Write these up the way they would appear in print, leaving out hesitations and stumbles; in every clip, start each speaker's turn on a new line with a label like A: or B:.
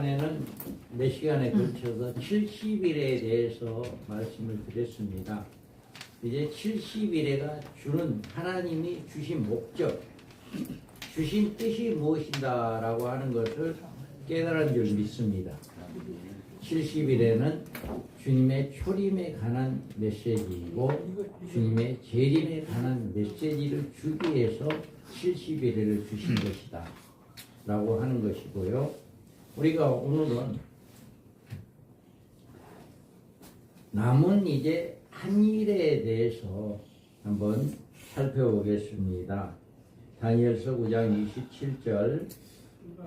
A: 시간에는 몇 시간에 걸쳐서 70일에 대해서 말씀을 드렸습니다. 이제 70일에가 주는 하나님이 주신 목적, 주신 뜻이 무엇인가라고 하는 것을 깨달은 줄 믿습니다. 70일에는 주님의 초림에 관한 메시지이고 주님의 재림에 관한 메시지를 주기 위해서 70일을 주신 것이다 라고 하는 것이고요. 우리가 오늘은 남은 이제 한 일에 대해서 한번 살펴보겠습니다. 다니엘서 9장 27절.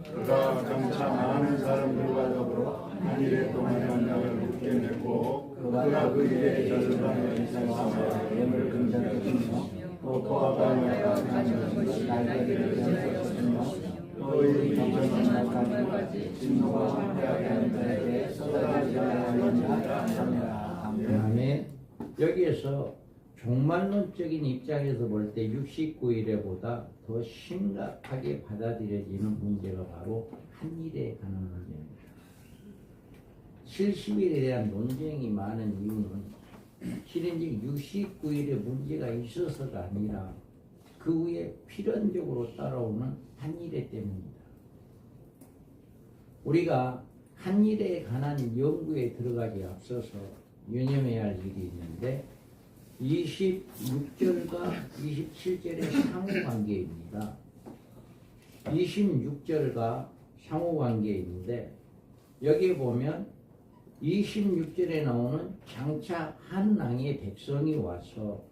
B: 그가 장차 많은 사람들과 더불어 한 일에 동안의 언약을 굳게 맺고 그가 그 일의 절반을 이상하며 예물 금전을 주며 또 그와 관련한 가져온 것이 날개를 지었으며 너희 이전한 날까지 진노와 함께하게 하는 자에게 쏟아지지 않으리라.
A: 아멘. 여기에서 종말론적인 입장에서 볼 때 69일에 보다 더 심각하게 받아들여지는 문제가 바로 한 일에 관한 문제입니다. 70일에 대한 논쟁이 많은 이유는 실은즉 69일에 문제가 있어서가 아니라 그 후에 필연적으로 따라오는 한 일에 때문입니다. 우리가 한 일에 관한 연구에 들어가기 앞서서 유념해야 할 일이 있는데 26절과 27절의 상호관계입니다. 26절과 상호관계인데 여기에 보면 26절에 나오는 장차 한 낭의 백성이 와서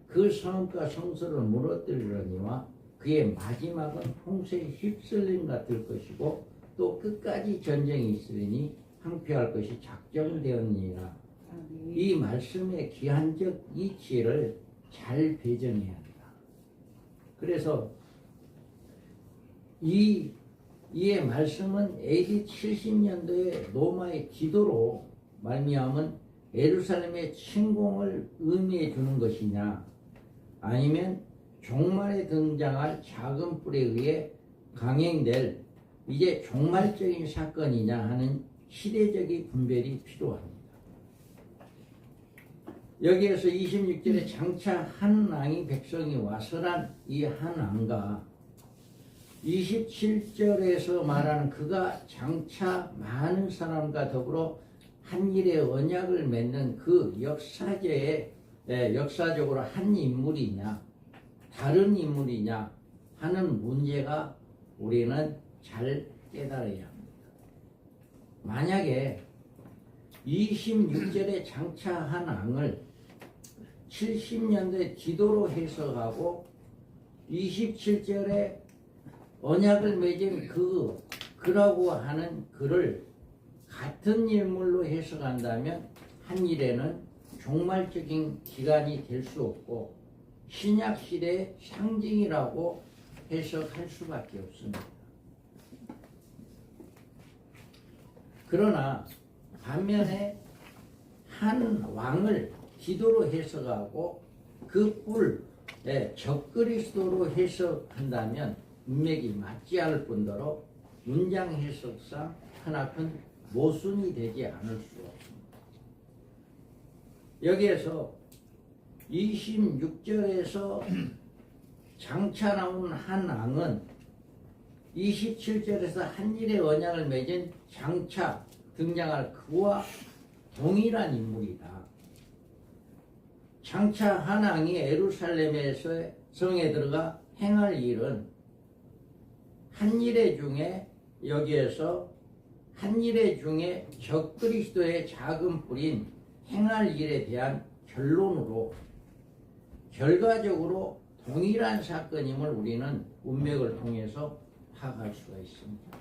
A: 그 성과 성소를 무너뜨리려니와 그의 마지막은 홍수에 휩쓸림 같을 것이고 또 끝까지 전쟁이 있으리니 항폐할 것이 작정되었느니라. 이 말씀의 기한적 이치를 잘 배정해야 합니다. 그래서 이의 말씀은 AD 70년도에 로마의 기도로 말미암은 예루살렘의 침공을 의미해 주는 것이냐 아니면 종말에 등장할 작은 뿔에 의해 강행될 이제 종말적인 사건이냐 하는 시대적인 분별이 필요합니다. 여기에서 26절에 장차 한 낭이 백성이 와서란 이 한 낭과 27절에서 말하는 그가 장차 많은 사람과 더불어 한 일의 언약을 맺는 그 역사적으로 한 인물이냐 다른 인물이냐 하는 문제가 우리는 잘 깨달아야 합니다. 만약에 26절의 장차 한 앙을 70년대 기도로 해석하고 27절에 언약을 맺은 그라고 하는 그를 같은 인물로 해석한다면 한 일에는 종말적인 기간이 될 수 없고 신약시대의 상징이라고 해석할 수밖에 없습니다. 그러나 반면에 한 왕을 기도로 해석하고 그 뿔, 적그리스도로 해석한다면 문맥이 맞지 않을 뿐더러 문장 해석상 하나큰 모순이 되지 않을 수 없습니다. 여기에서 26절에서 장차 나오는 한 앙은 27절에서 한 일의 언약을 맺은 장차 등장할 그와 동일한 인물이다. 장차 한 앙이 예루살렘에서 성에 들어가 행할 일은 한 일의 중에 여기에서 한 일의 중에 적그리스도의 작은 뿔인 행할 일에 대한 결론으로 결과적으로 동일한 사건임을 우리는 문맥을 통해서 파악할 수가 있습니다.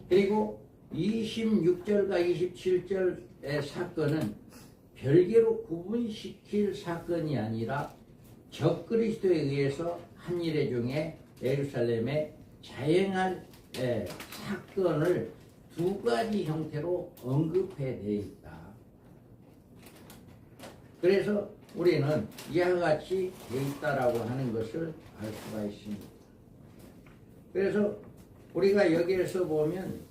A: 그리고 26절과 27절의 사건은 별개로 구분시킬 사건이 아니라 적그리스도에 의해서 한 일의 중에 예루살렘에 자행할 사건을 두 가지 형태로 언급해 되어 있다. 그래서 우리는 이와 같이 되어 있다라고 하는 것을 알 수가 있습니다. 그래서 우리가 여기에서 보면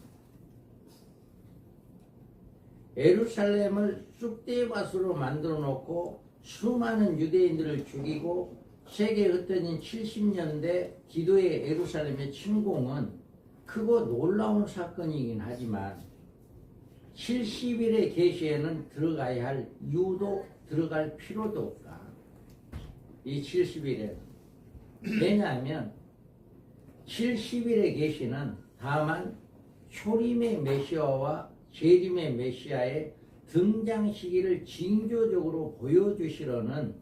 A: 예루살렘을 쑥대밭으로 만들어 놓고 수많은 유대인들을 죽이고 세계에 흩어진 70년대 기도의 예루살렘의 침공은 크고 놀라운 사건이긴 하지만 70일의 계시에는 들어가야 할 이유도 들어갈 필요도 없다. 이 70일에는. 왜냐하면 70일의 계시는 다만 초림의 메시아와 재림의 메시아의 등장 시기를 징조적으로 보여주시려는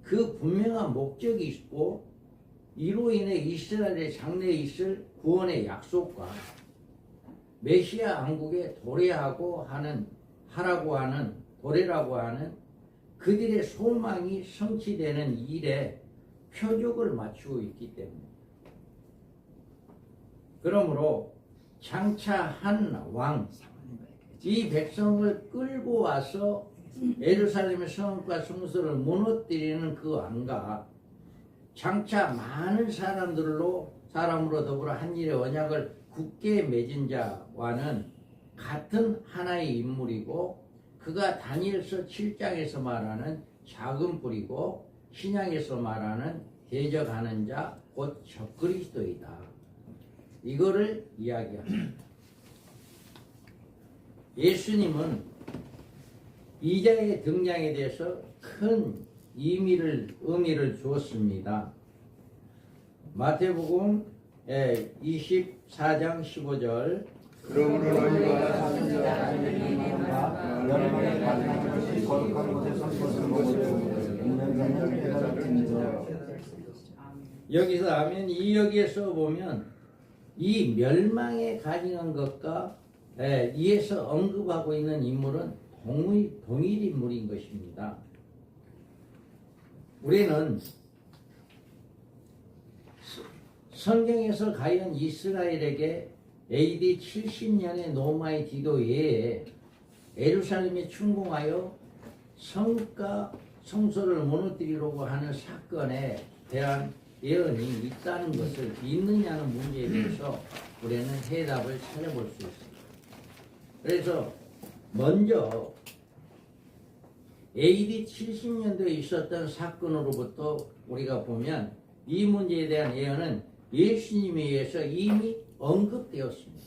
A: 그 분명한 목적이 있고 이로 인해 이스라엘의 장래에 있을 구원의 약속과 메시아 왕국에 도래라고 하는 그들의 소망이 성취되는 일에 표적을 맞추고 있기 때문에 그러므로 장차 한 왕, 이 백성을 끌고 와서 예루살렘의 성과 성소를 무너뜨리는 그 왕과 장차 많은 사람으로 더불어 한 일의 언약을 굳게 맺은 자와는 같은 하나의 인물이고 그가 다니엘서 7장에서 말하는 작은 뿔이고 신약에서 말하는 대적하는 자 곧 적그리스도이다. 이거를 이야기합니다. 예수님은 이자의 등장에 대해서 큰 의미를 주었습니다. 마태복음 24장 15절
B: 그러므로 너희가 사순자가 아니니까 여러분의 가진 것이 거룩한 곳에 선 것을 먹으려고 인간자는 해가 잡히니라.
A: 여기서 하면 여기에서 보면 이 멸망에 가증한 것과 이에서 언급하고 있는 인물은 동일 인물인 것입니다. 우리는 성경에서 과연 이스라엘에게 AD 70년의 노마의 디도 외에 예루살렘에 침공하여 성과 성소를 무너뜨리려고 하는 사건에 대한 예언이 있다는 것을 믿느냐는 문제에 대해서 우리는 해답을 찾아볼 수 있습니다. 그래서 먼저 AD 70년도에 있었던 사건으로부터 우리가 보면 이 문제에 대한 예언은 예수님에 의해서 이미 언급되었습니다.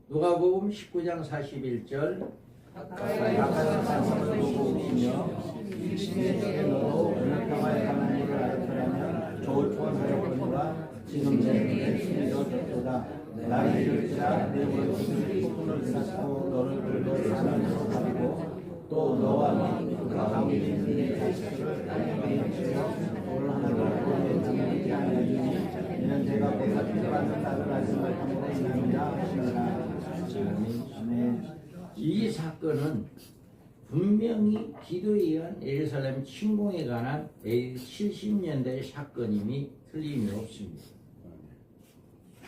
A: 누가복음 19장 41절
B: 가까이 사람을 보고 오시며 일신에게 너도 은평화에 관한 일을 알더라면 좋을 뻔하였거니와 지금 내 숨이 더 졌도다. 나를 이룰지라 내 원수들이 폭군을 쌓고 너를 불러 사람으로 가리고 또 너와 그 가운데 있는 내 자식들을 땅에 내치며 오늘 하나님을 보내지 아니하니 이는 제가 내가 필요한 나를 말씀하심으로 인합니다 하시니라. 아멘.
A: 이 사건은 분명히 기도에 의한 예루살렘 침공에 관한 AD 70년대의 사건임이 틀림이 없습니다.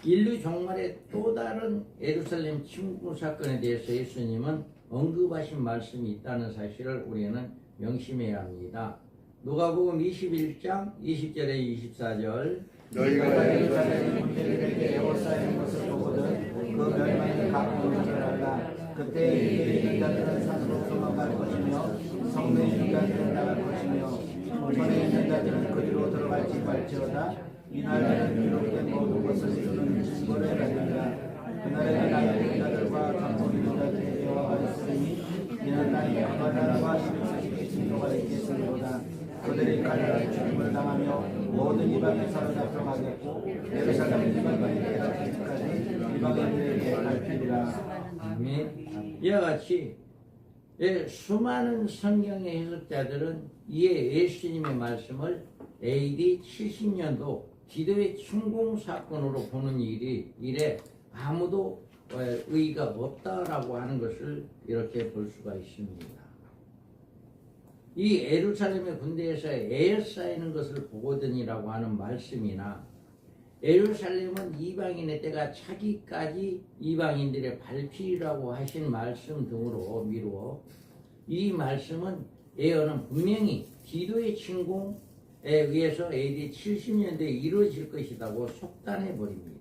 A: 인류 종말의 또 다른 예루살렘 침공 사건에 대해서 예수님은 언급하신 말씀이 있다는 사실을 우리는 명심해야 합니다. 누가복음 21장 20절에 24절
B: 너희가 예루살렘 군대들에게 에워싸이는 것을 보거든 그 멸망이 가까운 줄 알라. 그때 이에 자들은 산으로 도망갈 것이며 성내에 있는 자들은 나갈 것이며 전에 있는 자들은 그리로 들어갈지 말지어다. 이날에는 기록된 모든 것을 이루는 증거를 가리리라. 그날에는 나의 자들과 장모인 자들이 되어가겠으니 이는 나의 아마다라와 십육사십의 증거가 있겠으리로다. 그들이 칼날의 죽임을 당하며 모든 이방에 사로잡혀가겠고 예루살렘 이방인이 깨닫기까지 이방인들에게 알피리라.
A: 아멘. 이와 같이 수많은 성경의 해석자들은 이에 예수님의 말씀을 AD 70년도 기도의 침공 사건으로 보는 일에 아무도 의의가 없다라고 하는 것을 이렇게 볼 수가 있습니다. 이 예루살렘의 군대에서 에워싸이는 것을 보거든이라고 하는 말씀이나 예루살렘은 이방인의 때가 차기까지 이방인들의 발길이라고 하신 말씀 등으로 미루어 이 말씀은 예언은 분명히 기도의 침공에 의해서 AD 70년대에 이루어질 것이라고 속단해 버립니다.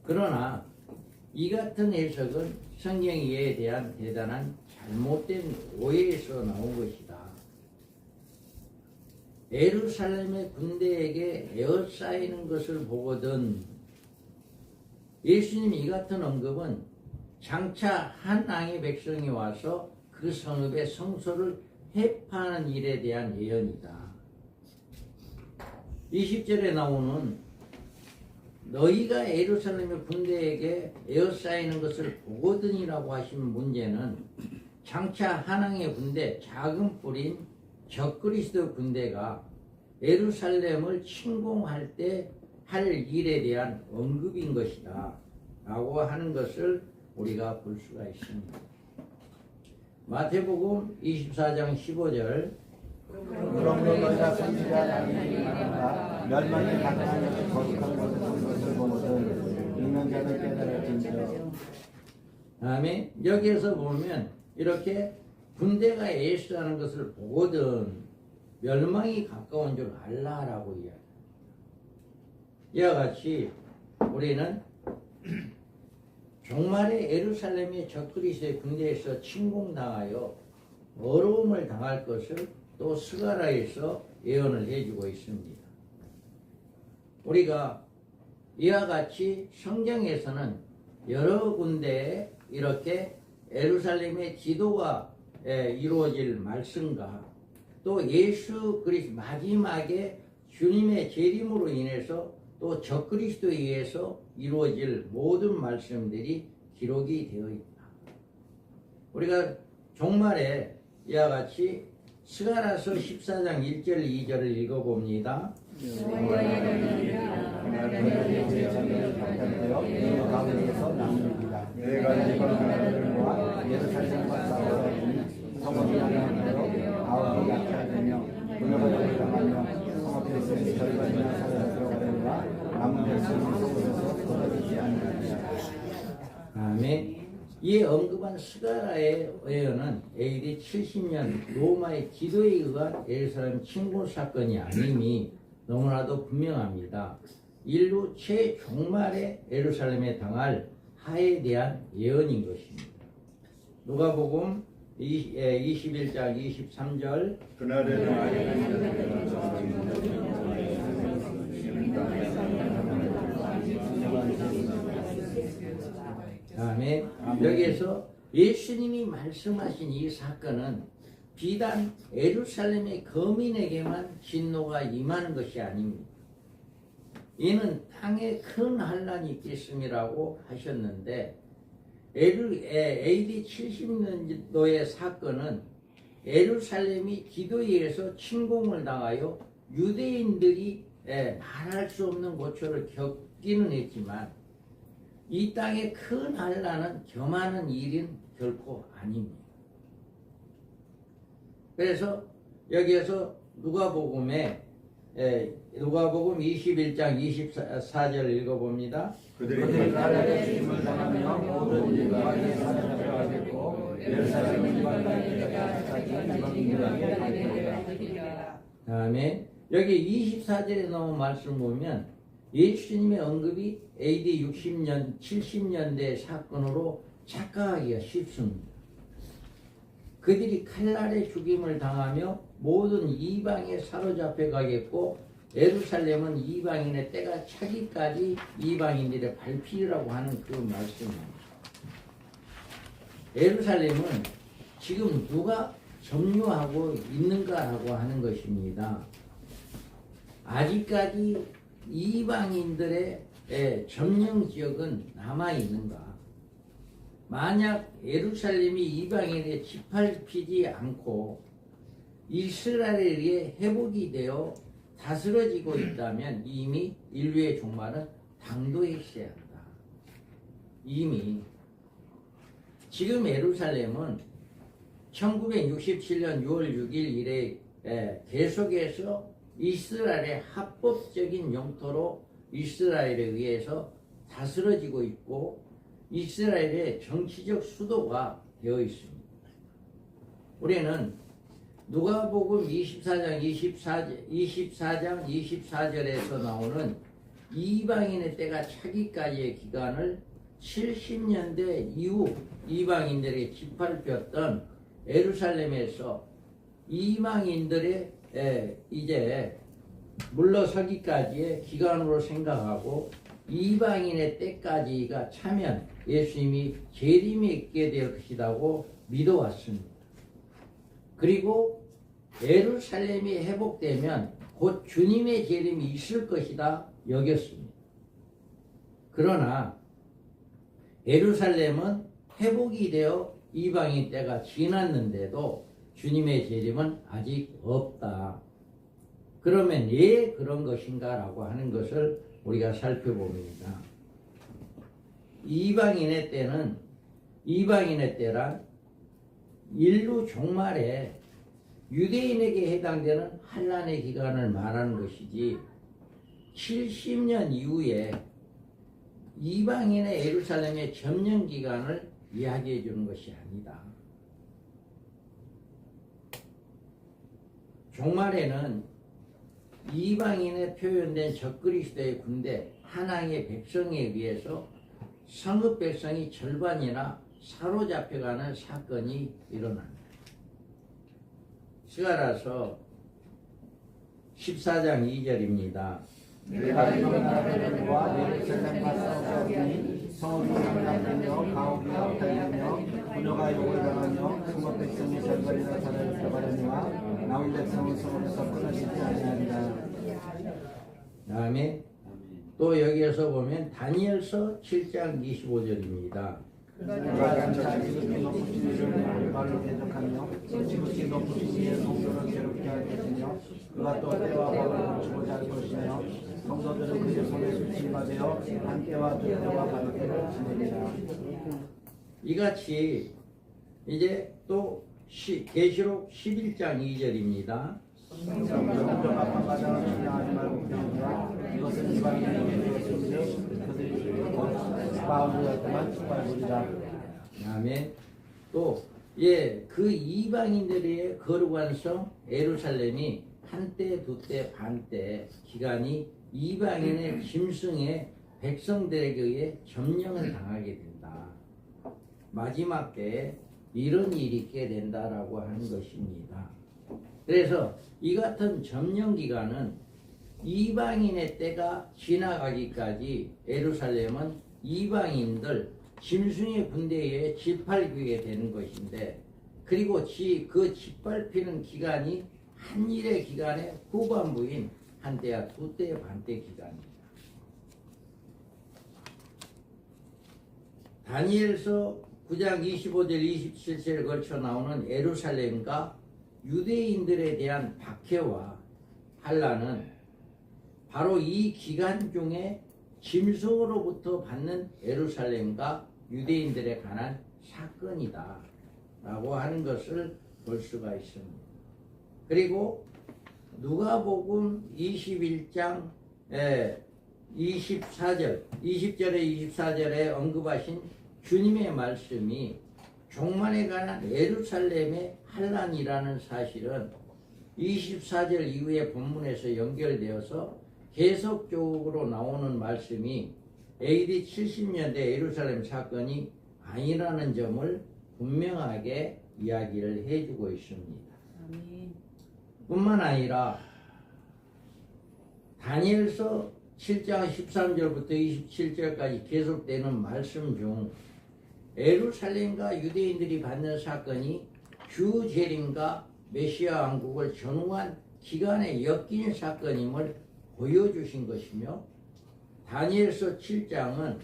A: 그러나 이 같은 해석은 성경 이해에 대한 대단한 잘못된 오해에서 나온 것이다. 예루살렘의 군대에게 에워싸이는 것을 보거든 예수님 이 같은 언급은 장차 한 왕의 백성이 와서 그 성읍의 성소를 해파하는 일에 대한 예언이다. 20절에 나오는 너희가 예루살렘의 군대에게 에워싸이는 것을 보거든이라고 하신 문제는 장차 하나님의 군대, 작은 뿔인 적그리스도 군대가 예루살렘을 침공할 때 할 일에 대한 언급인 것이다 라고 하는 것을 우리가 볼 수가 있습니다. 마태복음 24장 15절
B: 그러므로 너희가 선지자 다니엘이 말한다. 멸망이 나타나면서 거룩한 것을 보거든 읽는 자는 깨달을진저.
A: 다음에 여기에서 보면 이렇게 군대가 예수하는 것을 보거든 멸망이 가까운 줄 알라라고 이야기합니다. 이와 같이 우리는 종말에 예루살렘의 적그리스도의 군대에서 침공당하여 어려움을 당할 것을 또 스가랴에서 예언을 해주고 있습니다. 우리가 이와 같이 성경에서는 여러 군데에 이렇게 예루살렘의 기도가 이루어질 말씀과 또 예수 그리스도 마지막에 주님의 재림으로 인해서 또 적그리스도에 의해서 이루어질 모든 말씀들이 기록이 되어 있다. 우리가 종말에 이와 같이 스가랴서 14장 1절 2절을 읽어봅니다.
B: 내가 이방 나라들과 예루살렘과 싸우니 성읍이 하나님으로 아우이 약하되며 분노가 당하며 성읍 백성이 절반이나 사라져 들어가려니와 남은 백성이 속에서 거두지 아니하리라.
A: 아멘. 이 언급한 스가랴의 예언은 AD 70년 로마의 기도에 의한 예루살렘 침공 사건이 아님이 너무나도 분명합니다. 인류 최종말에 예루살렘에 당할 하에 대한 예언인 것입니다. 누가복음 21장 23절
B: 그날에는
A: 다음에 여기에서 예수님이 말씀하신 이 사건은 비단 예루살렘의 거민에게만 진노가 임하는 것이 아닙니다. 이는 땅에 큰 환란이 있겠음이라고 하셨는데 AD 70년도의 사건은 예루살렘이 기도에 의해서 침공을 당하여 유대인들이 말할 수 없는 고초를 겪기는 했지만 이 땅의 큰 환란은 겸하는 일은 결코 아닙니다. 그래서 여기에서 누가복음 21장 24절 읽어봅니다.
B: 그들이 나라의 주님을 당하며 모든 일과에 사라져가겠고 예루살렘은 이방까지 이방인들에게 가리리라.
A: 다음에 여기 24절에 나온 말씀 보면 예수님의 언급이 AD 60년, 70년대 사건으로 착각하기가 쉽습니다. 그들이 칼날에 죽임을 당하며 모든 이방에 사로잡혀 가겠고 예루살렘은 이방인의 때가 차기까지 이방인들의 발필이라고 하는 그 말씀입니다. 예루살렘은 지금 누가 점유하고 있는가라고 하는 것입니다. 아직까지 이방인들의 점령 지역은 남아있는가? 만약 예루살렘이 이방인에 짓밟히지 않고 이스라엘에 의해 회복이 되어 다스려지고 있다면 이미 인류의 종말은 당도했어야 한다. 이미 지금 예루살렘은 1967년 6월 6일 이래 계속해서 이스라엘의 합법적인 영토로 이스라엘에 의해서 다스려지고 있고 이스라엘의 정치적 수도가 되어 있습니다. 우리는 누가복음 24장 24절에서 나오는 이방인의 때가 차기까지의 기간을 70년대 이후 이방인들에게 짓밟혔던 예루살렘에서 이방인들의 이제 물러서기까지의 기간으로 생각하고 이방인의 때까지가 차면 예수님이 재림이 있게 될 것이라고 믿어왔습니다. 그리고 예루살렘이 회복되면 곧 주님의 재림이 있을 것이다 여겼습니다. 그러나 예루살렘은 회복이 되어 이방인 때가 지났는데도 주님의 재림은 아직 없다. 그러면 왜 그런 것인가 라고 하는 것을 우리가 살펴봅니다. 이방인의 때란 인류 종말에 유대인에게 해당되는 환란의 기간을 말하는 것이지 70년 이후에 이방인의 예루살렘의 점령 기간을 이야기해 주는 것이 아니다. 종말에는 이방인에 표현된 적그리스도의 군대 하나님의 백성에 의해서 성읍 백성이 절반이나 사로잡혀가는 사건이 일어납니다. 스가랴서 14장 2절입니다.
B: 내가 이런 나라들과 예루살렘과 싸우니 성읍이 함락되며 가옥이 달리며 부녀가 욕을 당하며 성읍 백성이 절반이나 사라져버렸노라. 남은 백성은 성읍에서 끊어지지 아니하리라.
A: 다음에 또 여기에서 보면 다니엘서 7장 25절입니다.
B: 그가 장차 지극히 높으신 이를 말로 대적하며 지극히 높으신 이의 성도를 괴롭게 할 것이며 그가 또 때와 법을 감추고자 할 것이며 성도들은 그의 손에 수침받으며 한 때와 두 때와 반 때를 지내리라.
A: 이같이 이제 또 계시록 11장 2절입니다.
B: 영적 압박가장을 신뢰하지 말고 그러니라. 이것은 이방인에게 되었으며 그들이 마음으로만 축발부리라.
A: 다음에 또 그 이방인들의 거룩한 성 예루살렘이 한때 두때 반때 기간이 이방인의 짐승의 백성들에게 의해 점령을 당하게 된다. 마지막 때에 이런 일이 있게 된다라고 하는 것입니다. 그래서 이 같은 점령 기간은 이방인의 때가 지나가기까지 예루살렘은 이방인들 짐승의 군대에 짓밟히게 되는 것인데, 그리고 그 짓밟히는 기간이 한일의 기간의 후반부인 한때와 두때 반때 기간입니다. 다니엘서 9장 25절 27절에 걸쳐 나오는 예루살렘과 유대인들에 대한 박해와 환란은 바로 이 기간 중에 짐승으로부터 받는 예루살렘과 유대인들에 관한 사건이다 라고 하는 것을 볼 수가 있습니다. 그리고 누가복음 21장 20절에 24절에 언급하신 주님의 말씀이 종말에 관한 예루살렘의 환란이라는 사실은 24절 이후의 본문에서 연결되어서 계속적으로 나오는 말씀이 AD 70년대 예루살렘 사건이 아니라는 점을 분명하게 이야기를 해주고 있습니다. 뿐만 아니라 다니엘서 7장 13절부터 27절까지 계속되는 말씀 중 예루살렘과 유대인들이 받는 사건이 주 재림과 메시아 왕국을 전후한 기간에 엮인 사건임을 보여주신 것이며, 다니엘서 7장은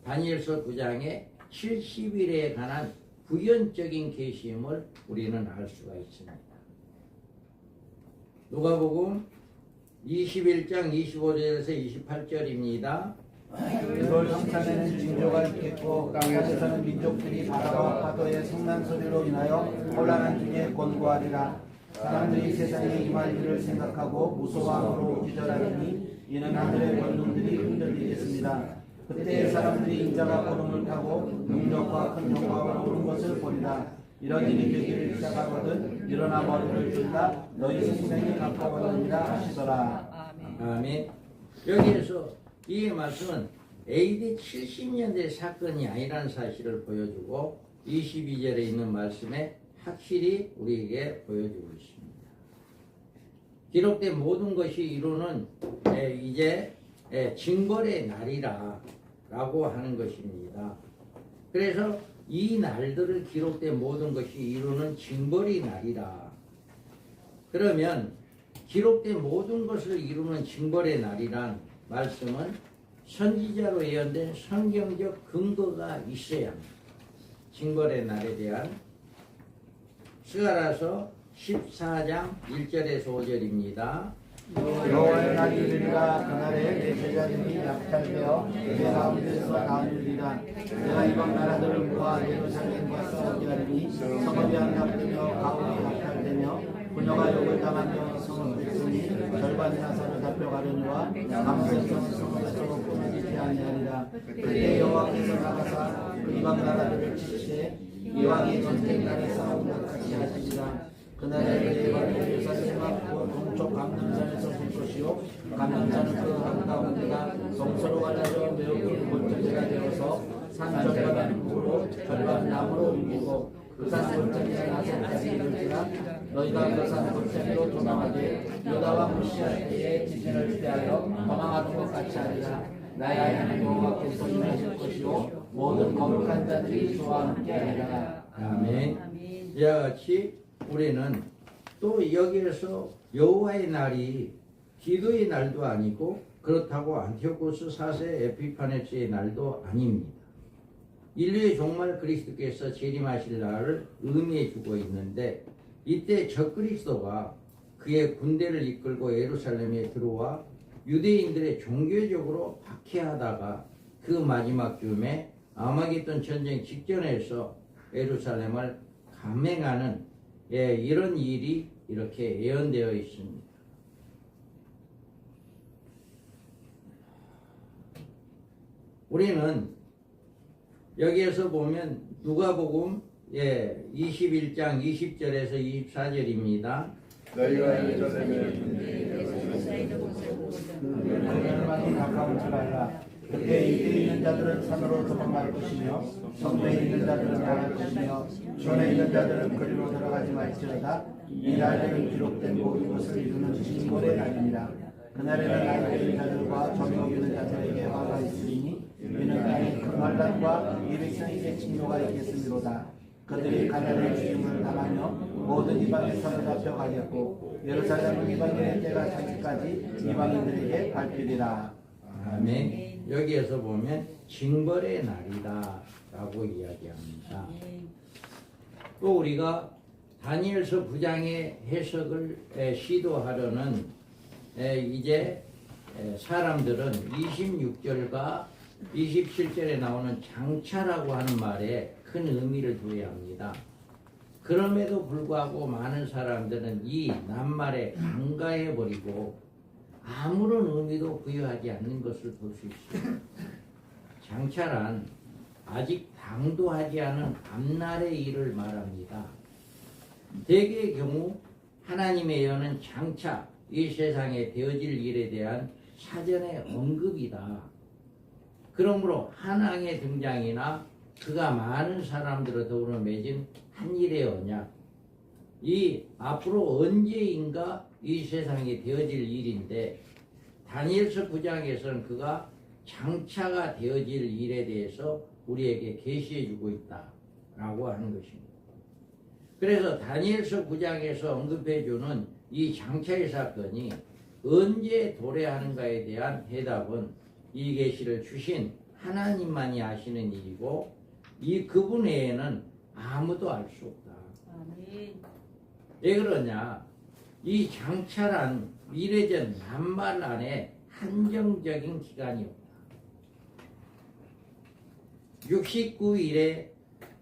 A: 다니엘서 9장의 70일에 관한 부연적인 계시임을 우리는 알 수가 있습니다. 누가복음 21장 25절에서 28절입니다.
B: 이걸 성산에는 징조가 있겠고 땅에 사는 민족들이 바다와 파도의 성난 소리로 인하여 혼란한 중에 권고하리라. 사람들이 세상에 임할 일을 생각하고 무서워함으로 기절하리니 이는 하늘의 권능들이 흔들리겠습니다. 그때 사람들이 인자가 구름을 타고 능력과 큰 영광을 오는 것을 보리라. 이런 일이 되기를 시작하거든 일어나 머리를 들다 너희 생명이 가까워지리라 하시더라.
A: 아멘. 여기에서 이 말씀은 AD 70년대 사건이 아니라는 사실을 보여주고 22절에 있는 말씀에 확실히 우리에게 보여주고 있습니다. 기록된 모든 것이 이루는 이제 징벌의 날이라 라고 하는 것입니다. 그래서 이 날들을 기록된 모든 것이 이루는 징벌의 날이라. 그러면 기록된 모든 것을 이루는 징벌의 날이란 말씀은 선지자로 예언된 성경적 근거가 있어야 합니다. 징벌의 날에 대한 스가랴서 14장 1절에서 5절입니다.
C: 여호와의 날이 이르리라. 그날에 내 제자들이 약탈되어 내 가운데서 나누리라. 내가 이방 나라들을 모아 예루살렘과 싸우게 하리니 성읍이 함락되며 가옥이 약탈되며 부녀가 욕을 당하며 성은 백성이 절반이나 사로 잡혀가려니와 감세성 성읍에서 끊어지지 아니하리라. 그때 여호와께서 나가사 이방 나라들을 치시되 이왕의 전쟁 날에 싸운 것 같이 하시리라. 그날에 그의 발을 예루살렘과 동쪽 감람산에서 볼 것이요 감람산은 그 한가운데가 성소로 갈라져 매우 큰 골짜기가 되어서 산 절반은 물로 절반 나무로 옮기고 그 산 골짜기가 나선까지 이르리라. 너희가 그 산 골짜기로 도망하되 유다와 무시할 때에 지진을 피하여 도망하는 것 같이 하리라. 나의 하나님 여호와께서 임하실 것이요 모든 거룩한 자들이 저와 함께 하리라.
A: 아멘. 이와 같이 우리는 또 여기에서 여호와의 날이 기도의 날도 아니고 그렇다고 안티오코스 4세 에피파네스의 날도 아닙니다. 인류의 종말 그리스도께서 재림하실 날을 의미해 주고 있는데 이때 적그리스도가 그의 군대를 이끌고 예루살렘에 들어와 유대인들의 종교적으로 박해하다가 그 마지막 즈음에 아마겟돈 전쟁 직전에서 예루살렘을 감행하는 이런 일이 이렇게 예언되어 있습니다. 우리는 여기에서 보면 누가복음 21장 20절에서 24절입니다.
B: 너희가 예루살렘에
C: 그날만은 가까운 줄 알라. 그때 이에 있는 자들은 산으로 도망갈 것이며 성도에 있는 자들은 나갈 것이며 전에 있는 자들은 그리로 들어가지 말지어다. 이 날들은 기록된 모든 것을 이루는 징벌의 날입니다. 그날에는 나이든 자들과 정욕 있는 자들에게 화가 있으리니 이는 땅에 큰 환난과 일으키는 징조가 있겠음이로다. 그들이 가난의 죽임을 당하며 모든 이방에 사로잡혀 가겠고 예루살렘은 이방인의 때가 차기까지 이방인들에게 밟히리라.
A: 아멘. 여기에서 보면 징벌의 날이다 라고 이야기합니다. 또 우리가 다니엘서 9장의 해석을 시도하려는 이제 사람들은 26절과 27절에 나오는 장차라고 하는 말에 큰 의미를 두어야 합니다. 그럼에도 불구하고 많은 사람들은 이 낱말에 간과해버리고 아무런 의미도 부여하지 않는 것을 볼 수 있습니다. 장차란 아직 당도하지 않은 앞날의 일을 말합니다. 대개의 경우 하나님의 예언은 장차 이 세상에 되어질 일에 대한 사전의 언급이다. 그러므로 한왕의 등장이나 그가 많은 사람들을 더불어 맺은 한 일의 언약, 이 앞으로 언제인가 이 세상에 되어질 일인데 다니엘서 9장에서는 그가 장차가 되어질 일에 대해서 우리에게 계시해 주고 있다라고 하는 것입니다. 그래서 다니엘서 9장에서 언급해 주는 이 장차의 사건이 언제 도래하는가에 대한 대답은 이 계시를 주신 하나님만이 아시는 일이고 이 그분 외에는 아무도 알 수 없다. 왜 그러냐? 이 장차란 미래전 낱말 안에 한정적인 기간이 없다.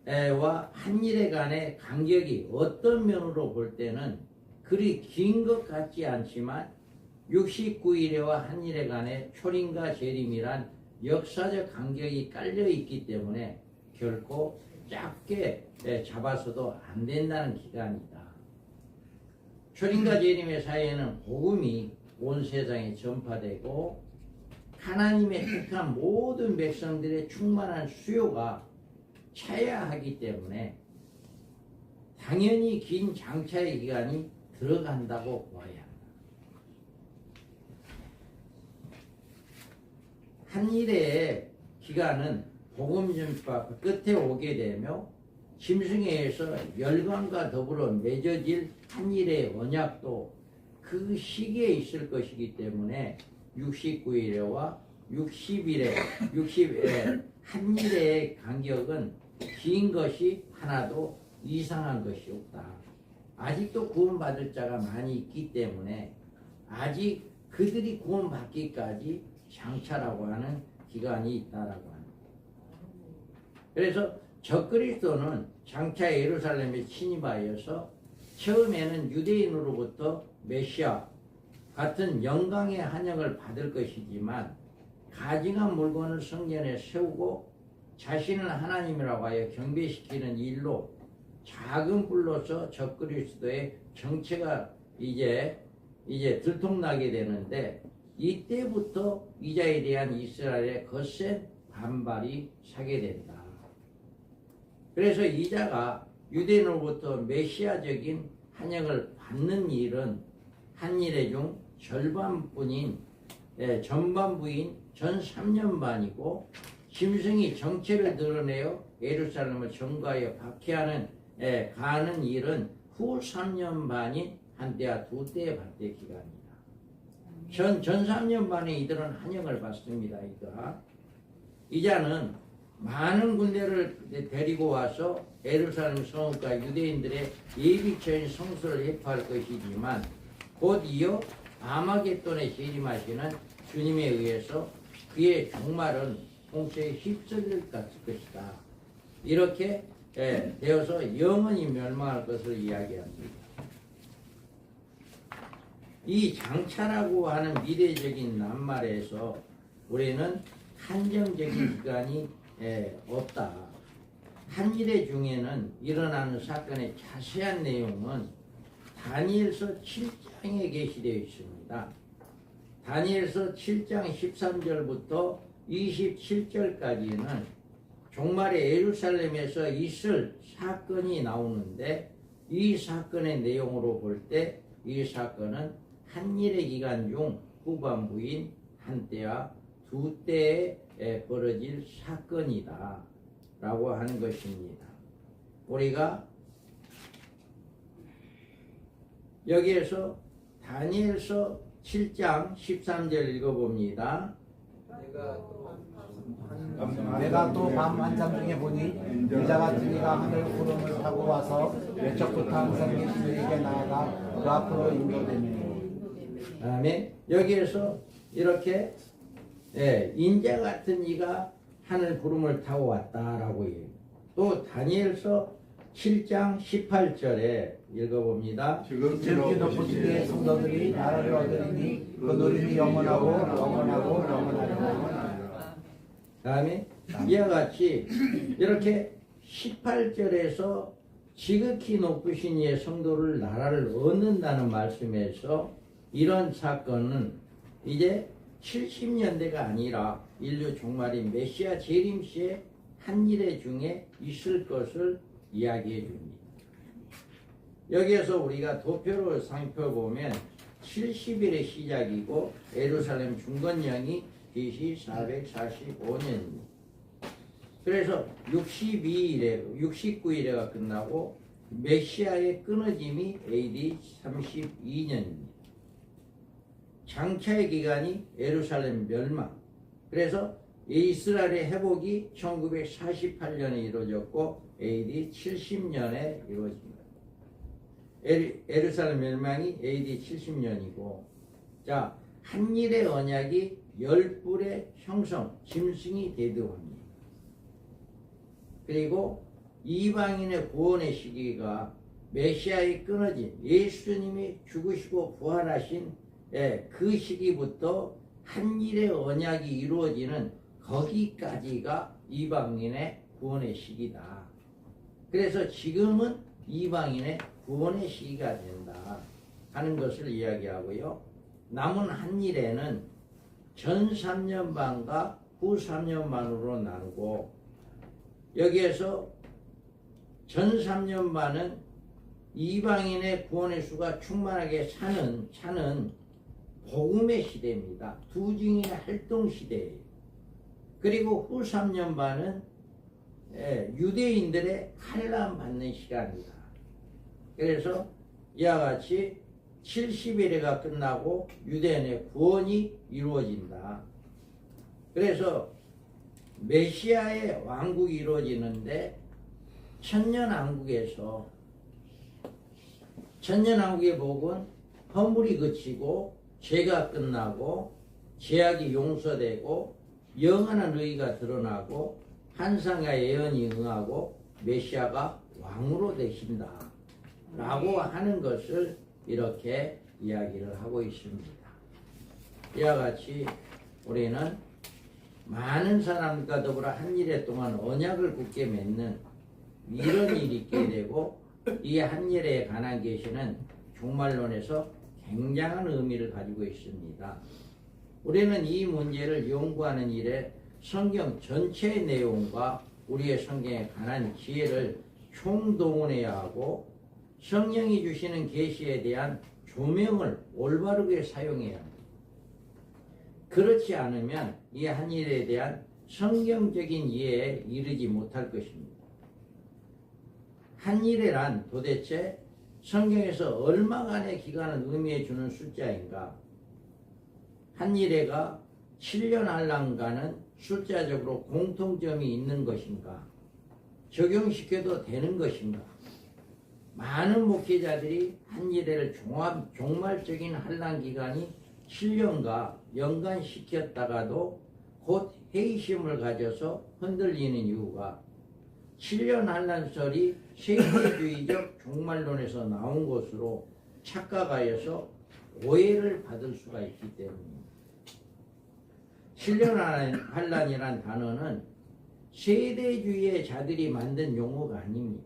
A: 69일에와 한일에 간의 간격이 어떤 면으로 볼 때는 그리 긴 것 같지 않지만 69일에와 한일에 간의 초림과 재림이란 역사적 간격이 깔려 있기 때문에 결코 짧게 잡아서도 안 된다는 기간이다. 초림과 재림의 사이에는 복음이 온 세상에 전파되고 하나님의 택한 모든 백성들의 충만한 수요가 차야 하기 때문에 당연히 긴 장차의 기간이 들어간다고 보아야 합니다. 한일의 기간은 복음 전파 끝에 오게 되며 짐승에서 열방과 더불어 맺어질 한일의 언약도 그 시기에 있을 것이기 때문에 69일에와 60일의 한일의 간격은 긴 것이 하나도 이상한 것이 없다. 아직도 구원받을 자가 많이 있기 때문에 아직 그들이 구원받기까지 장차라고 하는 기간이 있다라고 합니다. 그래서 적그리스도는 장차 예루살렘에 침입하여서 처음에는 유대인으로부터 메시아 같은 영광의 환영을 받을 것이지만 가증한 물건을 성전에 세우고 자신을 하나님이라고 하여 경배시키는 일로 작은 불로서 적그리스도의 정체가 이제 들통나게 되는데 이때부터 이자에 대한 이스라엘의 거센 반발이 사게 된다. 그래서 이자가 유대인으로부터 메시아적인 환영을 받는 일은 한일의 중 전반부인 전 3년 반이고 짐승이 정체를 드러내어 예루살렘을 점거하여 박해하는 가는 일은 후 3년 반인 한때와 두때의 박대 기간입니다. 전 3년 반에 이들은 환영을 받습니다. 이자는 많은 군대를 데리고 와서 예루살렘 성읍과 유대인들의 예비처인 성소를 회포할 것이지만 곧 이어 아마겟돈에 재림하시는 주님에 의해서 그의 종말은 홍수에 휩쓸릴 것이다. 이렇게 되어서 영원히 멸망할 것을 이야기합니다. 이 장차라고 하는 미래적인 낱말에서 우리는 한정적인 기간이 없다. 한일의 중에는 일어나는 사건의 자세한 내용은 다니엘서 7장에 게시되어 있습니다. 다니엘서 7장 13절부터 27절까지는 종말의 예루살렘에서 있을 사건이 나오는데 이 사건의 내용으로 볼 때 이 사건은 한일의 기간 중 후반부인 한때와 두때에 벌어질 사건이다 라고 하는 것입니다. 우리가 여기에서 다니엘서 7장 13절 읽어봅니다.
C: 내가 또 밤 한잠 중에 보니 여자 같은 이가 하늘 구름을 타고 와서 외척부터 항상 계신 이에게 나아가 그 앞으로 인도되며.
A: 아멘. 여기에서 이렇게 인자 같은 이가 하늘 구름을 타고 왔다라고 얘기해요. 또 다니엘서 7장 18절에 읽어봅니다.
C: 지극히 높으시기에 성도들이 나라를 얻으리니 그 노림이 영원하고 영원하고 영원하리라.
A: 다음에 이와 같이 이렇게 18절에서 지극히 높으신 이의 성도를 나라를 얻는다는 말씀에서 이런 사건은 이제 70년대가 아니라 인류 종말인 메시아 재림 시에 한일의 중에 있을 것을 이야기해 줍니다. 여기에서 우리가 도표로 살펴보면 70일의 시작이고 예루살렘 중건령이 BC 445년입니다. 그래서 69일에가 끝나고 메시아의 끊어짐이 AD 32년입니다. 장차의 기간이 예루살렘 멸망. 그래서 이스라엘의 회복이 1948년에 이루어졌고 AD 70년에 이루어집니다. 예루살렘 멸망이 AD 70년이고, 자, 한일의 언약이 열불의 형성, 짐승이 대두합니다. 그리고 이방인의 구원의 시기가 메시아의 끊어진 예수님이 죽으시고 부활하신 그 시기부터 한일의 언약이 이루어지는 거기까지가 이방인의 구원의 시기다. 그래서 지금은 이방인의 구원의 시기가 된다 하는 것을 이야기하고요. 남은 한일에는 전 3년 반과 후 3년 반으로 나누고, 여기에서 전 3년 반은 이방인의 구원의 수가 충만하게 차는 복음의 시대입니다. 두 증인의 활동 시대예요. 그리고 후 3년 반은 유대인들의 환난 받는 시간이다. 그래서 이와 같이 70일회가 끝나고 유대인의 구원이 이루어진다. 그래서 메시아의 왕국이 이루어지는데 천년왕국에서 천년왕국의 복은 허물이 그치고 죄가 끝나고 죄악이 용서되고 영원한 의의가 드러나고 환상과 예언이 응하고 메시아가 왕으로 되신다 라고 하는 것을 이렇게 이야기를 하고 있습니다. 이와 같이 우리는 많은 사람과 더불어 한 일에 동안 언약을 굳게 맺는 이런 일이 있게 되고, 이 한 일에 관한 계시는 종말론에서 굉장한 의미를 가지고 있습니다. 우리는 이 문제를 연구하는 일에 성경 전체의 내용과 우리의 성경에 관한 지혜를 총동원해야 하고, 성령이 주시는 계시에 대한 조명을 올바르게 사용해야 합니다. 그렇지 않으면 이 한 일에 대한 성경적인 이해에 이르지 못할 것입니다. 한 일이란 도대체 성경에서 얼마간의 기간을 의미해 주는 숫자인가? 한 일회가 7년 한란과는 숫자적으로 공통점이 있는 것인가? 적용시켜도 되는 것인가? 많은 목회자들이 한 일회를 종말적인 한란 기간이 7년과 연관시켰다가도 곧 회의심을 가져서 흔들리는 이유가 7년 한란설이 세계주의적 종말론에서 나온 것으로 착각하여서 오해를 받을 수가 있기 때문입니다. 7년 한란이란 단어는 세대주의의 자들이 만든 용어가 아닙니다.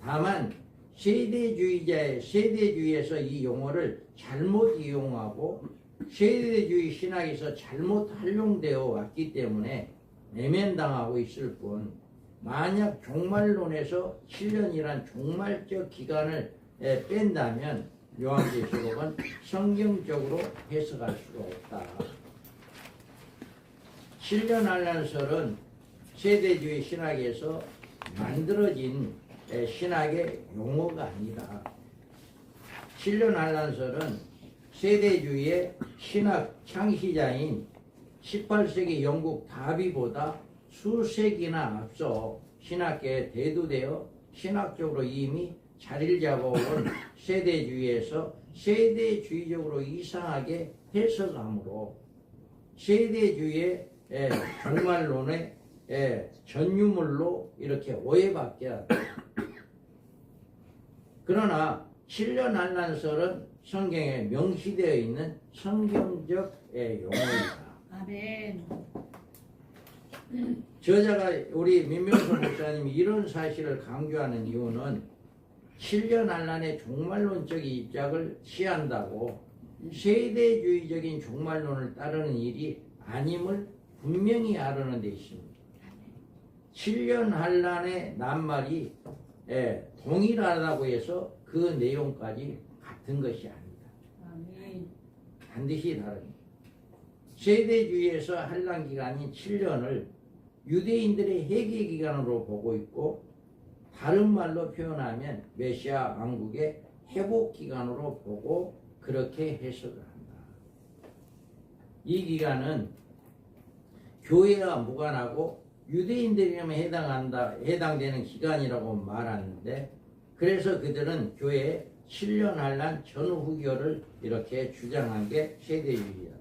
A: 다만 세대주의에서 이 용어를 잘못 이용하고 세대주의 신학에서 잘못 활용되어 왔기 때문에 내면당하고 있을 뿐, 만약 종말론에서 7년이란 종말적 기간을 뺀다면 요한계시록은 성경적으로 해석할 수가 없다. 7년 한란설은 세대주의 신학에서 만들어진 신학의 용어가 아니다. 7년 한란설은 세대주의의 신학 창시자인 18세기 영국 다비보다 수세기나 앞서 신학계에 대두되어 신학적으로 이미 자리를 잡아온 세대주의에서 세대주의적으로 이상하게 해석함으로 세대주의의 종말론의 전유물로 이렇게 오해받게 한다. 그러나 7년 한란설은 성경에 명시되어 있는 성경적 용어이다.
D: 아멘.
A: 저자가 우리 민명수 목사님이 이런 사실을 강조하는 이유는 7년 한란의 종말론적 입장을 취한다고 세대주의적인 종말론을 따르는 일이 아님을 분명히 알아는 데 있습니다. 7년 한란의 낱말이 동일하다고 해서 그 내용까지 같은 것이 아니다.
D: 아멘.
A: 반드시 다릅니다. 세대주의에서 한란 기간인 7년을 유대인들의 회개 기간으로 보고 있고, 다른 말로 표현하면 메시아 왕국의 회복 기간으로 보고 그렇게 해석을 한다. 이 기간은 교회와 무관하고 유대인들에게만 해당되는 기간이라고 말하는데, 그래서 그들은 교회의 7년 한란 전후교를 이렇게 주장한 게 세대주의다.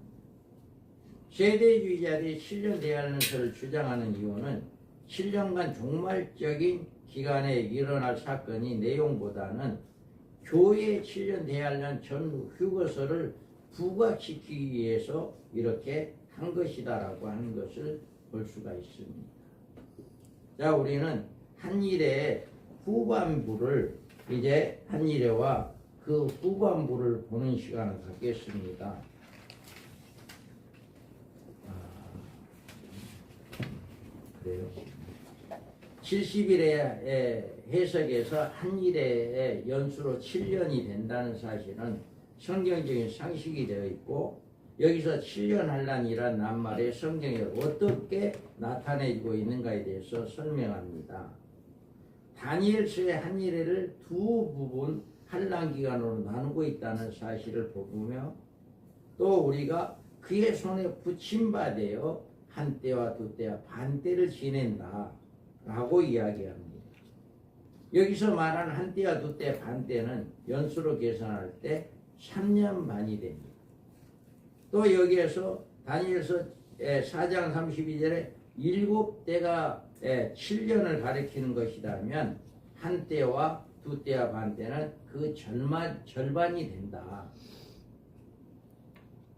A: 세대주의자들이 7년 대한란설을 주장하는 이유는 7년간 종말적인 기간에 일어날 사건이 내용보다는 교회의 7년 대한란 전후교서를 부각시키기 위해서 이렇게 한 것이다라고 하는 것을 볼 수가 있습니다. 자, 우리는 한일의 후반부를 이제 한일회와 그 후반부를 보는 시간을 갖겠습니다. 그래요. 70일의 해석에서 한 일의 연수로 7년이 된다는 사실은 성경적인 상식이 되어 있고, 여기서 7년 한란이란 낱말에 성경에 어떻게 나타내고 있는가에 대해서 설명합니다. 다니엘서의 한 일회를 두 부분 한란 기간으로 나누고 있다는 사실을 보며, 또 우리가 그의 손에 붙임받아 한 때와 두 때와 반 때를 지낸다 라고 이야기합니다. 여기서 말하는 한 때와 두 때, 반 때는 연수로 계산할 때 3년 반이 됩니다. 또 여기에서 다니엘서 4장 32절에 7때가 7년을 가리키는 것이라면 한 때와 두 때와 반 때는 그 절반이 된다.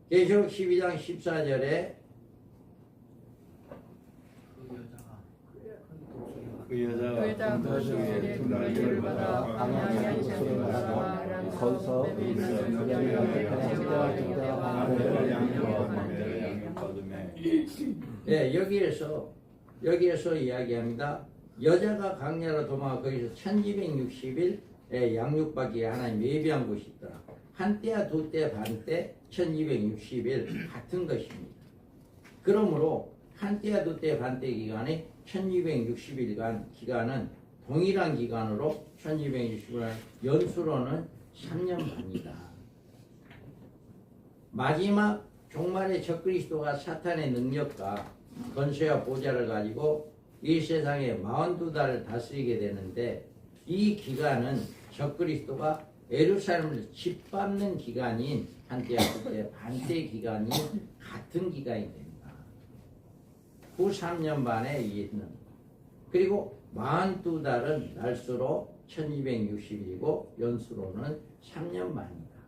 A: 계시록 12장 14절에
B: 그 여자가
D: 금도시에 두 날개를 받아 방향의 소리를 받아
C: 거기서
A: 여기에서 이야기합니다. 여자가 강야로 도망가 거기서 1260일 양육받기 하나님 예비한 곳이 있더라. 한 때야 두 때, 반 때, 1260일 같은 것입니다. 그러므로 한 때야 두 때, 반 때 기간에 1260일간 기간은 동일한 기간으로 1260일 연수로는 3년 반이다. 마지막 종말의 적그리스도가 사탄의 능력과 권세와 보좌를 가지고 이 세상에 42달을 다스리게 되는데, 이 기간은 적그리스도가 예루살렘을 짓밟는 기간인 한때와 두때, 반때 기간이 같은 기간이 됩니다. 후 3년 반에 있는, 그리고 42달은 날수로 1260일이고 연수로는 3년 반이다.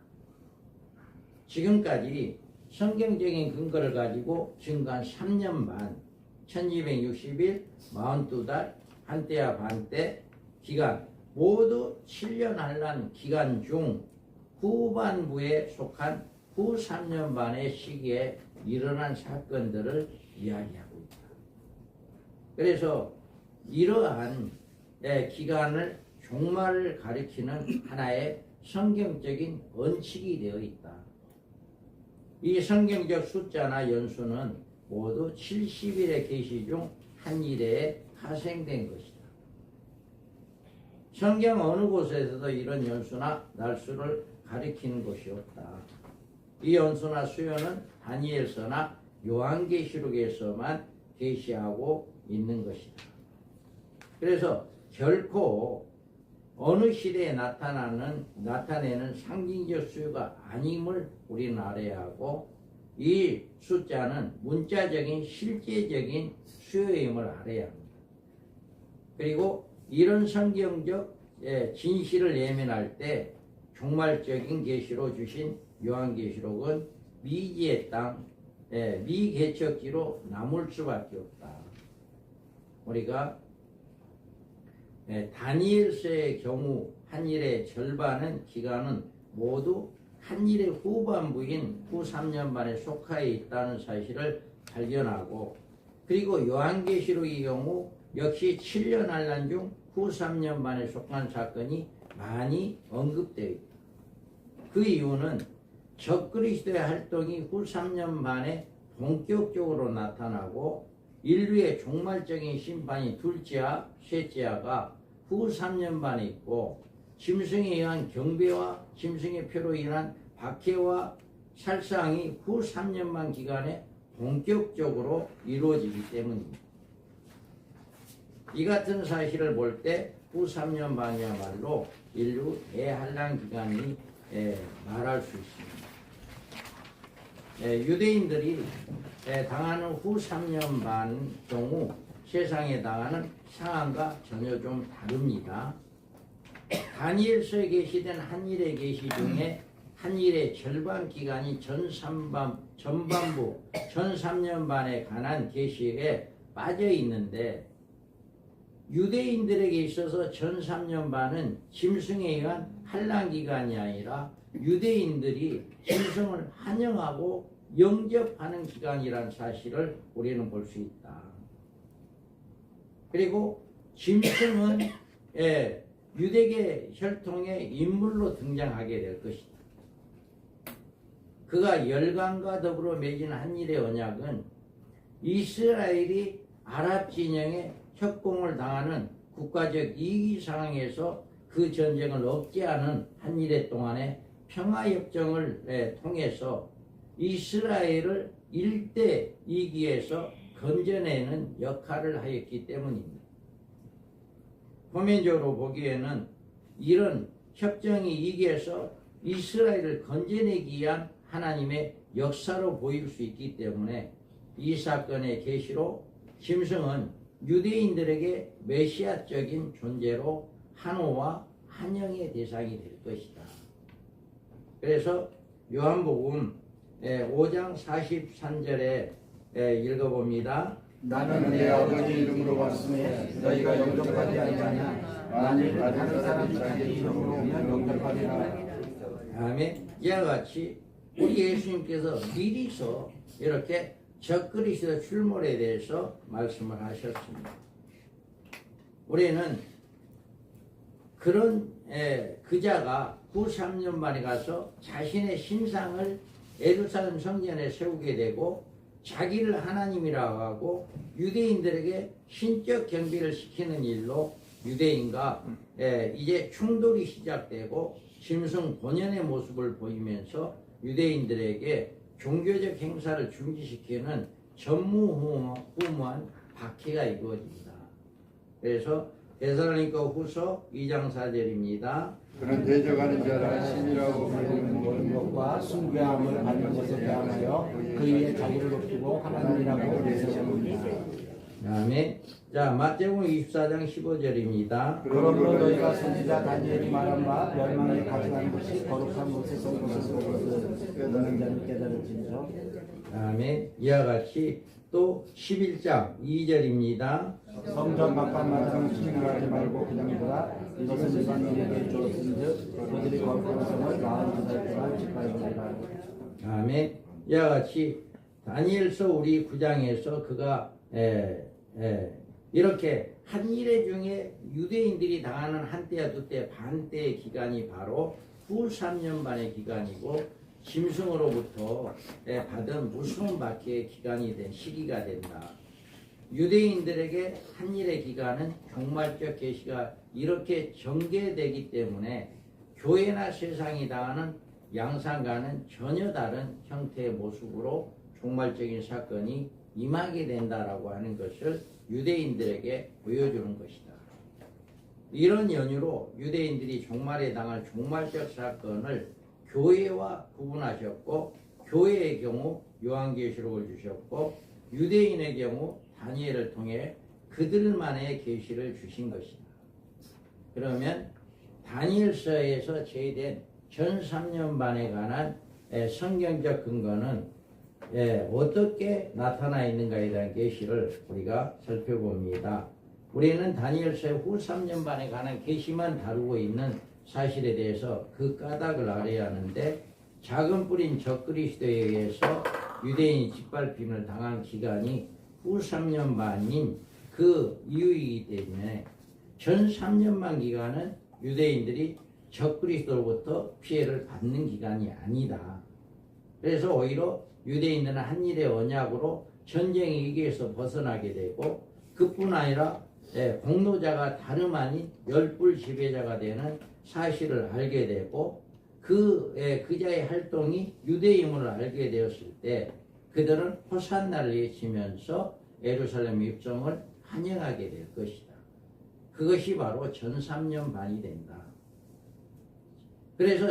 A: 지금까지 성경적인 근거를 가지고 증거한 3년 반, 1260일, 42달, 한때와 반때 기간 모두 7년 한란 기간 중 후반부에 속한 후 3년 반의 시기에 일어난 사건들을 이야기하고 있다. 그래서 이러한 기간을 종말을 가리키는 하나의 성경적인 원칙이 되어 있다. 이 성경적 숫자나 연수는 모두 70일의 계시 중 한 일에 파생된 것이다. 성경 어느 곳에서도 이런 연수나 날수를 가리키는 것이 없다. 이 연수나 수요는 다니엘서나 요한계시록에서만 계시하고 있는 것이다. 그래서 결코 어느 시대에 나타내는 상징적 수요가 아님을 우리는 알아야 하고, 이 숫자는 문자적인 실제적인 수요임을 알아야 합니다. 그리고 이런 성경적 진실을 예면할 때 종말적인 계시로 주신 요한계시록은 미지의 땅, 미개척지로 남을 수밖에 없다. 우리가 다니엘서의 경우 한 일의 절반은 기간은 모두 한 일의 후반부인 후 3년 반에 속하여 있다는 사실을 발견하고, 그리고 요한계시록의 경우 역시 7년 한란 중 후 3년 반에 속한 사건이 많이 언급되어 있다. 그 이유는 적그리스도의 활동이 후 3년 반에 본격적으로 나타나고, 인류의 종말적인 심판이 둘째와 셋째가 후 3년 반에 있고, 짐승에 의한 경배와 짐승의 표로 인한 박해와 살상이 후 3년 반 기간에 본격적으로 이루어지기 때문입니다. 이 같은 사실을 볼 때 후 3년 반이야말로 인류 대환란 기간이 말할 수 있습니다. 유대인들이 당하는 후 3년 반 경우 세상에 당하는 상황과 전혀 좀 다릅니다. 다니엘서에 계시된 한일의 계시 중에 한일의 절반 기간이 전반부 전 3년 반에 관한 계시에 빠져 있는데, 유대인들에게 있어서 전 3년 반은 짐승에 의한 환란 기간이 아니라 유대인들이 짐승을 환영하고 영접하는 기간이라는 사실을 우리는 볼 수 있다. 그리고 짐승은 유대계 혈통의 인물로 등장하게 될 것이다. 그가 열강과 더불어 맺은 한일의 언약은 이스라엘이 아랍 진영에 협공을 당하는 국가적 이기 상황에서 그 전쟁을 억제하는 한일의 동안의 평화협정을 통해서 이스라엘을 일대 이기에서 건져내는 역할을 하였기 때문입니다. 표면적으로 보기에는 이런 협정이 이기에서 이스라엘을 건져내기 위한 하나님의 역사로 보일 수 있기 때문에 이 사건의 계시로 짐승은 유대인들에게 메시아적인 존재로 한호와 한영의 대상이 될 것이다. 그래서 요한복음 5장 43절에 읽어봅니다.
C: 나는 내 아버지 이름으로 왔으니 너희가 영접하지 아니하냐. 만일 다른 사람이 자기 이름으로 오면 영접하리라.
A: 다음에 이와 같이 우리 예수님께서 미리서 이렇게 적그리스도 출몰에 대해서 말씀을 하셨습니다. 우리는 그런 그자가 후 3년 만에 가서 자신의 신상을 예루살렘 성전에 세우게 되고 자기를 하나님이라고 하고 유대인들에게 신적 경배를 시키는 일로 유대인과 이제 충돌이 시작되고 짐승 본연의 모습을 보이면서 유대인들에게 종교적 행사를 중지시키는 전무후무한 박해가 이루어집니다. 그래서 데살로니가 후서 2장 4절입니다.
B: 그런 대적하는 자라 신이라고 부르는
C: 모든 것과 숭배함을 받는 것에 대하여 그 위에 자기를 높이고 하나님이라고 내세웁니다.
A: 다음에 마태복음 24장 15절입니다.
C: 그러므로 너희가 선지자 다니엘이 말한 바 멸망에 가져가는 것이 거룩한 곳에서 온 것을 듣는 자는 깨달을지니라.
A: 다음에 이와 같이 또 11장 2절입니다.
C: 성전 바깥마당을 침략하지 말고 그냥 두라. 이것은 일반인에게 주었은즉 그들이 거룩한 성을 42달 동안 짓밟으리라.
A: 다음에 이와 같이 다니엘서 우리 9장에서 그가 이렇게 한일의 중에 유대인들이 당하는 한때와 두때 반때의 기간이 바로 후 3년 반의 기간이고 짐승으로부터 받은 무서운 박해의 기간이 된 시기가 된다. 유대인들에게 한일의 기간은 종말적 계시가 이렇게 전개되기 때문에 교회나 세상이 당하는 양상과는 전혀 다른 형태의 모습으로 종말적인 사건이 임하게 된다라고 하는 것을 유대인들에게 보여주는 것이다. 이런 연유로 유대인들이 종말에 당할 종말적 사건을 교회와 구분하셨고 교회의 경우 요한계시록을 주셨고 유대인의 경우 다니엘을 통해 그들만의 계시를 주신 것이다. 그러면 다니엘서에서 제시된 전 3년 반에 관한 성경적 근거는 어떻게 나타나 있는가에 대한 계시를 우리가 살펴봅니다. 우리는 다니엘서의 후 3년 반에 관한 계시만 다루고 있는 사실에 대해서 그 까닭을 알아야 하는데 작은 뿌린 적그리스도에 의해서 유대인이 짓밟힘을 당한 기간이 후 3년 반인 그 이유이기 때문에 전 3년만 기간은 유대인들이 적그리스도로부터 피해를 받는 기간이 아니다. 그래서 오히려 유대인들은 한일의 언약으로 전쟁의 위기에서 벗어나게 되고 그뿐 아니라 공로자가 다름 아닌 열불 지배자가 되는 사실을 알게 되고 그자의 활동이 유대임을 알게 되었을 때 그들은 호산나를 외치면서 예루살렘 입성을 환영하게 될 것이다. 그것이 바로 전 3년 반이 된다. 그래서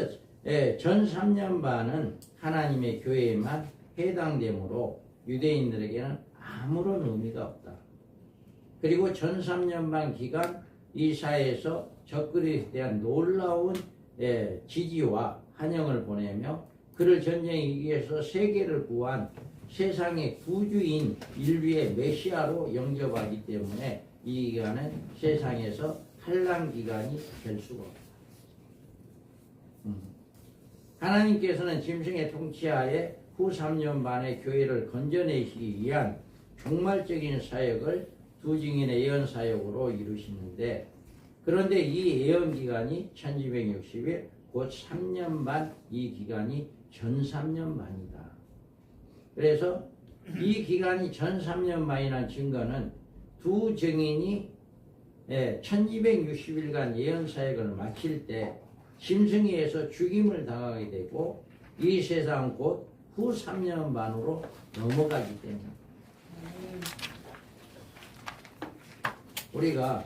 A: 전 3년 반은 하나님의 교회에만 해당되므로 유대인들에게는 아무런 의미가 없다. 그리고 전 3년 반 기간 이 사회에서 적그리스도에 대한 놀라운 지지와 환영을 보내며 그를 전쟁에 이기해서 세계를 구한 세상의 구주인 인류의 메시아로 영접하기 때문에 이 기간은 세상에서 환난 기간이 될 수가 없다. 하나님께서는 짐승의 통치하에 후 3년 반의 교회를 건져내시기 위한 종말적인 사역을 두 증인의 예언 사역으로 이루시는데, 그런데 이 예언 기간이 1260일, 곧 3년 반, 이 기간이 전 3년 반이다. 그래서 이 기간이 전 3년 만이라는 증거는 두 증인이 1260일간 예언 사역을 마칠 때 짐승에서 죽임을 당하게 되고 이 세상 곧 후 3년 반으로 넘어가기 때문에 우리가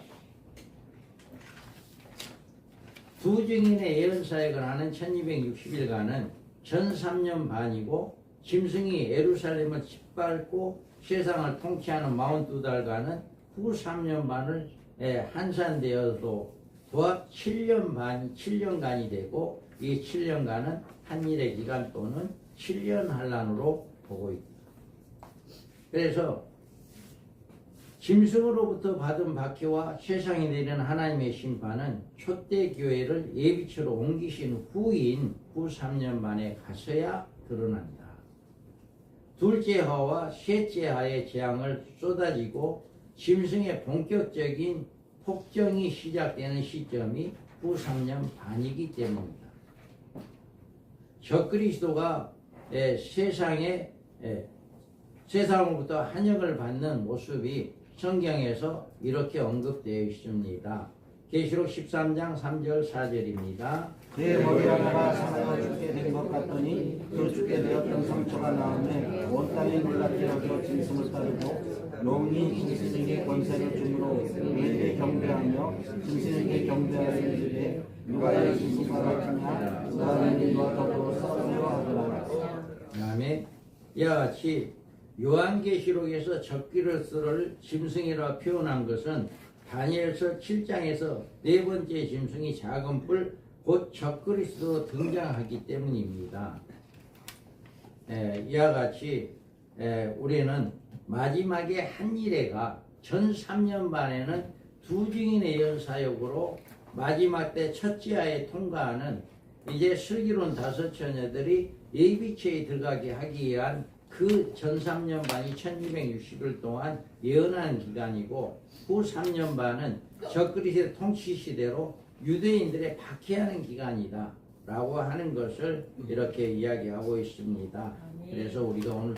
A: 두 증인의 예언 사역을 하는 1260일간은 전 3년 반이고 짐승이 예루살렘을 짓밟고 세상을 통치하는 42달간은 후 3년 반을 한산되어도 도합 7년간이 되고 이 7년간은 한일의 기간 또는 7년 한란으로 보고 있다. 그래서 짐승으로부터 받은 박해와 세상에 내리는 하나님의 심판은 초대 교회를 예비처로 옮기신 후인 후 3년 만에 가서야 드러난다. 둘째 하와 셋째 하의 재앙을 쏟아지고 짐승의 본격적인 폭정이 시작되는 시점이 후 3년 반이기 때문이다. 적그리스도가 세상으로부터 한역을 받는 모습이 성경에서 이렇게 언급되어 있습니다. 계시록 13장 3절 4절입니다.
C: 내 머리 하나가 상하여 죽게 된 것 같더니 그 죽게 되었던 상처가 나오매 온 땅에 놀랍게 여겨 짐승을 따르고 용이 짐승에게 권세를 주므로 그에게 경배하며 짐승에게 경배하는 일에 누가 이 짐승과 같으냐 누가 이와 더불어 싸우려 하더라.
A: 다음에 이와 같이 요한계시록에서 적그리스도를 짐승이라 표현한 것은 다니엘서 7장에서 네 번째 짐승이 작은 뿔 곧 적그리스도로 등장하기 때문입니다. 이와 같이 우리는 마지막에 한일회가 전 3년 반에는 두 증인의 예언 사역으로 마지막 때 첫째 하에 통과하는 이제 슬기로운 다섯 처녀들이 예비처에 들어가게 하기 위한 그 전 3년 반이 1260일 동안 예언하는 기간이고 후 3년 반은 적그리스도의 통치 시대로 유대인들의 박해하는 기간이다 라고 하는 것을 이렇게 이야기하고 있습니다. 그래서 우리가 오늘